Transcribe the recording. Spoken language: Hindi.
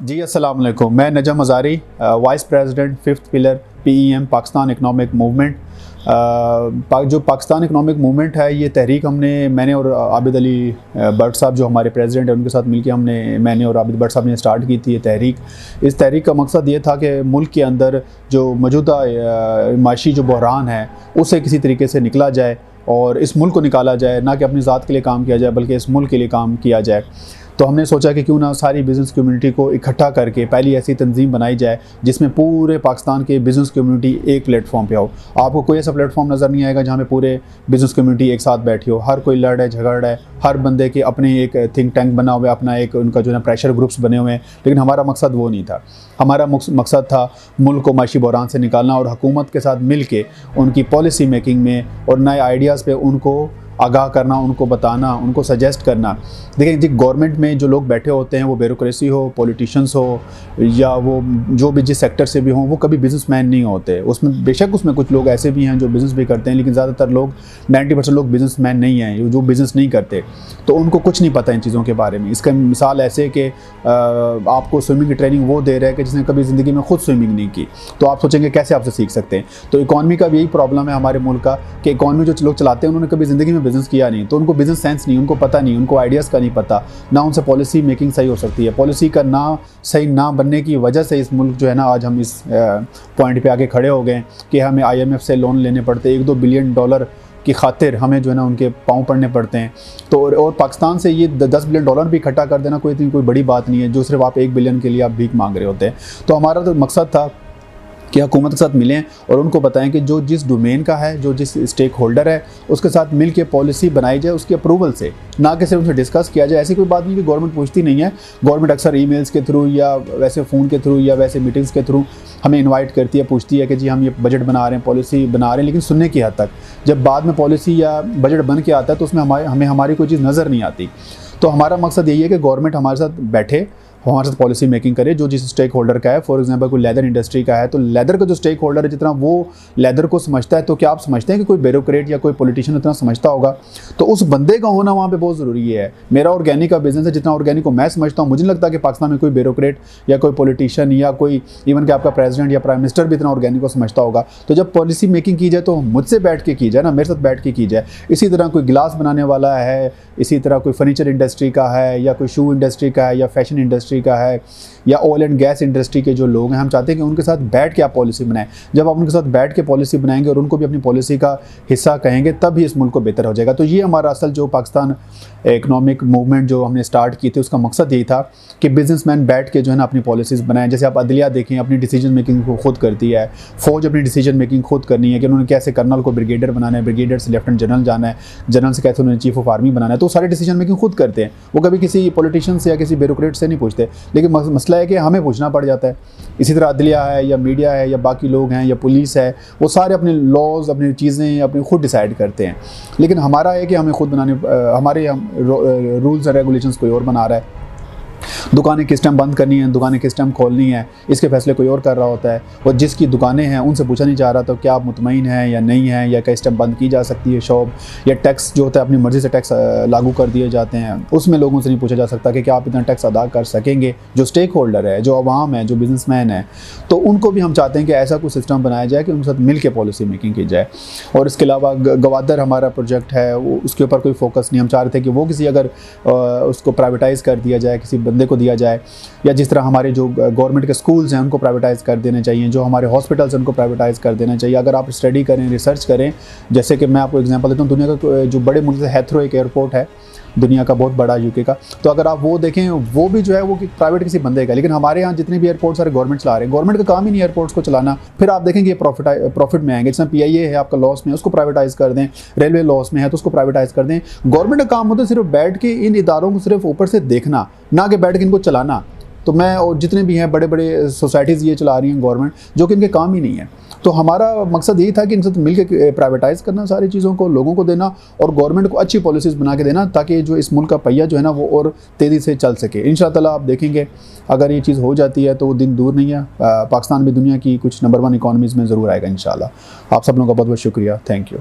जी अस्सलाम वालेकुम। मैं Najam Hazari, vice president fifth pillar PEM Pakistan economic movement. जो पाकिस्तान इकनॉमिक मूवमेंट है, ये तहरीक मैंने और आबिद अली भट्ट साहब जो हमारे प्रेसिडेंट हैं उनके साथ मिलकर मैंने और आबिद भट्ट साहब ने स्टार्ट की थी ये तहरीक। इस तहरीक का मकसद ये था कि मुल्क के अंदर जो मौजूदा माशी जो बहरान है उससे किसी तरीके से निकला जाए और इस मुल्क को निकाला जाए, ना कि अपनी ज़ात के लिए काम किया जाए बल्कि इस मुल्क के लिए काम किया जाए। तो हमने सोचा कि क्यों ना सारी बिज़नेस कम्युनिटी को इकट्ठा करके पहली ऐसी तंजीम बनाई जाए जिसमें पूरे पाकिस्तान के बिज़नेस कम्युनिटी एक प्लेटफॉर्म पे हो। आपको कोई ऐसा प्लेटफॉर्म नज़र नहीं आएगा जहाँ पे पूरे बिज़नेस कम्युनिटी एक साथ बैठी हो। हर कोई लड़ है, झगड़ है, हर बंदे के अपने एक थिंक टैंक बना हुआ है, अपना एक उनका जो है प्रेशर ग्रुप्स बने हुए हैं। लेकिन हमारा मकसद वो नहीं था। हमारा मकसद था मुल्क को माशी बहरान से निकालना और हुकूमत के साथ मिल के उनकी पॉलिसी मेकिंग में और नए आइडियाज़ पे उनको आगाह करना, उनको बताना, उनको सजेस्ट करना। देखिए जी, गवर्नमेंट में जो लोग बैठे होते हैं वो ब्यूरोक्रेसी हो, पॉलिटिशियंस हो या वो जो भी जिस सेक्टर से भी हों, वो कभी बिजनेसमैन नहीं होते। उसमें बेशक उसमें कुछ लोग ऐसे भी हैं जो बिज़नेस भी करते हैं, लेकिन ज़्यादातर लोग 90% लोग बिज़नेसमैन नहीं हैं जो बिज़नेस नहीं करते। तो उनको कुछ नहीं पता इन चीज़ों के बारे में। इसका मिसाल ऐसे कि आपको स्विमिंग की ट्रेनिंग वो दे रहा है कि जिसने कभी ज़िंदगी में खुद स्विमिंग नहीं की, तो आप सोचेंगे कैसे आपसे सीख सकते हैं। तो इकॉनमी का भी यही प्रॉब्लम है हमारे मुल्क का कि इकॉनमी जो लोग चलाते हैं उन्होंने कभी ज़िंदगी में बिज़नेस किया नहीं, तो उनको बिज़नेस सेंस नहीं, उनको पता नहीं, उनको आइडियाज़ का नहीं पता, ना उनसे पॉलिसी मेकिंग सही हो सकती है। पॉलिसी का सही ना बनने की वजह से इस मुल्क जो है ना आज हम इस पॉइंट पे आके खड़े हो गए कि हमें IMF से लोन लेने पड़ते, $1-2 बिलियन की खातिर हमें जो है ना उनके पाँव पड़ने पड़ते हैं। तो और पाकिस्तान से ये $10 बिलियन भी इकट्ठा कर देना कोई बड़ी बात नहीं है, जो सिर्फ आप 1 बिलियन के लिए आप भीख मांग रहे होते हैं। तो हमारा तो मकसद था कि हुकूमत के साथ मिलें और उनको बताएं कि जो जिस डोमेन का है, जो जिस स्टेक होल्डर है, उसके साथ मिल के पॉलिसी बनाई जाए उसकी अप्रूवल से, ना कि सिर्फ उनसे डिस्कस किया जाए। ऐसी कोई बात नहीं कि गवर्नमेंट पूछती नहीं है। गवर्नमेंट अक्सर ईमेल्स के थ्रू या वैसे फ़ोन के थ्रू या वैसे मीटिंग्स के थ्रू हमें इन्वाइट करती है, पूछती है कि जी हम ये बजट बना रहे हैं, पॉलिसी बना रहे हैं, लेकिन सुनने की हद तक। जब बाद में पॉलिसी या बजट बन के आता है तो उसमें हमें हमारी कोई चीज़ नज़र नहीं आती। तो हमारा मकसद यही है कि गवर्नमेंट हमारे साथ बैठे, हमारे साथ पॉलिसी मेकिंग करे जो जिस स्टेक होल्डर का है। फॉर एग्जांपल कोई लेदर इंडस्ट्री का है, तो लेदर का जो स्टेक होल्डर है जितना वो लेदर को समझता है, तो क्या आप समझते हैं कि कोई ब्यूरोक्रेट या कोई पॉलिटिशियन उतना समझता होगा? तो उस बंदे का होना वहाँ पे बहुत ज़रूरी है। मेरा ऑर्गेनिक का बिजनेस है, जितना ऑर्गेनिक को मैं समझता हूँ, मुझे नहीं लगता कि पाकिस्तान में कोई ब्यूरोक्रेट या कोई पॉलिटिशियन या कोई इवन कि आपका प्रेसिडेंट या प्राइम मिनिस्टर भी इतना ऑर्गेनिक को समझता होगा। तो जब पॉलिसी मेकिंग की जाए तो मुझसे बैठ के की जाए ना, मेरे साथ बैठ के की जाए। इसी तरह कोई गिलास बनाने वाला है, इसी तरह कोई फर्नीचर इंडस्ट्री का है, या कोई शू इंडस्ट्री का है, या फैशन इंडस्ट्री का है, या ऑयल एंड गैस इंडस्ट्री के जो लोग हैं, हम चाहते हैं कि उनके साथ बैठ के आप पॉलिसी बनाएं। जब आप उनके साथ बैठ के पॉलिसी बनाएंगे और उनको भी अपनी पॉलिसी का हिस्सा कहेंगे, तब ही इस मुल्क को बेहतर हो जाएगा। तो ये हमारा असल जो पाकिस्तान इकनॉमिक मूवमेंट जो हमने स्टार्ट की थी, उसका मकसद यही था कि बिजनेसमैन बैठ के जो है ना अपनी पॉलिसीज़ बनाएं। जैसे आप अदलिया देखें, अपनी डिसीजन मेकिंग को खुद करती है, फ़ौज अपनी डिसीजन मेकिंग खुद करनी है कि उन्होंने कैसे कर्नल को ब्रिगेडियर बनाना है, ब्रिगेडियर से लेफ्टिनेंट जनरल जाना है, जनरल से कैसे उन्होंने चीफ ऑफ आर्मी बनाना है। तो सारे डिसीजन मेकिंग खुद करते हैं, वो कभी किसी पॉलिटिशियन से या किसी ब्यूरोक्रेट से नहीं पूछते। लेकिन मसला है कि हमें पूछना पड़ जाता है। इसी तरह अदलिया है या मीडिया है या बाकी लोग हैं या पुलिस है, वो सारे अपने लॉज, अपनी चीज़ें अपनी खुद डिसाइड करते हैं। लेकिन हमारा है कि हमें खुद बनाने, हमारे रूल्स एंड रेगुलेशंस कोई और बना रहा है। दुकानें किस टाइम बंद करनी है, दुकानें किस टाइम खोलनी है, इसके फैसले कोई और कर रहा होता है। और जिसकी दुकानें हैं उनसे पूछा नहीं जा रहा तो क्या आप मुतमईन हैं या नहीं हैं, या किस टाइम बंद की जा सकती है शॉप, या टैक्स जो होता है अपनी मर्ज़ी से टैक्स लागू कर दिए जाते हैं, उसमें लोगों से नहीं पूछा जा सकता कि क्या आप इतना टैक्स अदा कर सकेंगे। जो स्टेक होल्डर है, जो अवाम है, जो बिजनेसमैन है, तो उनको भी हम चाहते हैं कि ऐसा कुछ सिस्टम बनाया जाए कि उनके साथ मिल के पॉलिसी मेकिंग की जाए। और इसके अलावा गवादर हमारा प्रोजेक्ट है, उसके ऊपर कोई फोकस नहीं। हम चाह रहे थे कि वो किसी अगर उसको प्राइवेटाइज़ कर दिया जाए, किसी बंदे को दिया जाए, या जिस तरह हमारे जो गवर्नमेंट के स्कूल्स हैं उनको प्राइवेटाइज़ कर देने चाहिए, जो हमारे हॉस्पिटल्स हैं उनको प्राइवेटाइज़ कर देना चाहिए। अगर आप स्टडी करें, रिसर्च करें, जैसे कि मैं आपको एग्जांपल देता हूँ, दुनिया का जो बड़े मुल्क से हेथ्रो एक एयरपोर्ट है, दुनिया का बहुत बड़ा UK का, तो अगर आप वो देखें, वो भी जो है वो प्राइवेट किसी बंदे का। लेकिन हमारे यहाँ जितने भी एयरपोर्ट सारे गवर्नमेंट चला रहे हैं, गवर्नमेंट का काम ही नहीं एयरपोर्ट्स को चलाना। फिर आप देखेंगे ये प्रॉफिट में आएंगे। जैसे PIA है आपका लॉस में, उसको प्राइवेटाइज़ कर दें, रेलवे लॉस में है तो उसको प्राइवेटाइज़ कर दें। गवर्नमेंट का काम होता है सिर्फ बैठ के इन इदारों को सिर्फ ऊपर से देखना, ना कि बैठ के इनको चलाना। तो मैं और जितने भी हैं बड़े बड़े सोसाइटीज़ ये चला रही हैं गवर्नमेंट, जो कि इनके काम ही नहीं है। तो हमारा मकसद यही था कि इनसे मिल के प्राइवेटाइज़ करना, सारी चीज़ों को लोगों को देना और गवर्नमेंट को अच्छी पॉलिसीज़ बना के देना, ताकि जो इस मुल्क का पहिया जो है ना वो और तेज़ी से चल सके। इंशाअल्लाह आप देखेंगे अगर ये चीज़ हो जाती है तो वो दिन दूर नहीं है, पाकिस्तान भी दुनिया की कुछ नंबर 1 इकॉनमीज़ में ज़रूर आएगा इंशाअल्लाह। आप सब लोगों का बहुत बहुत शुक्रिया। Thank you.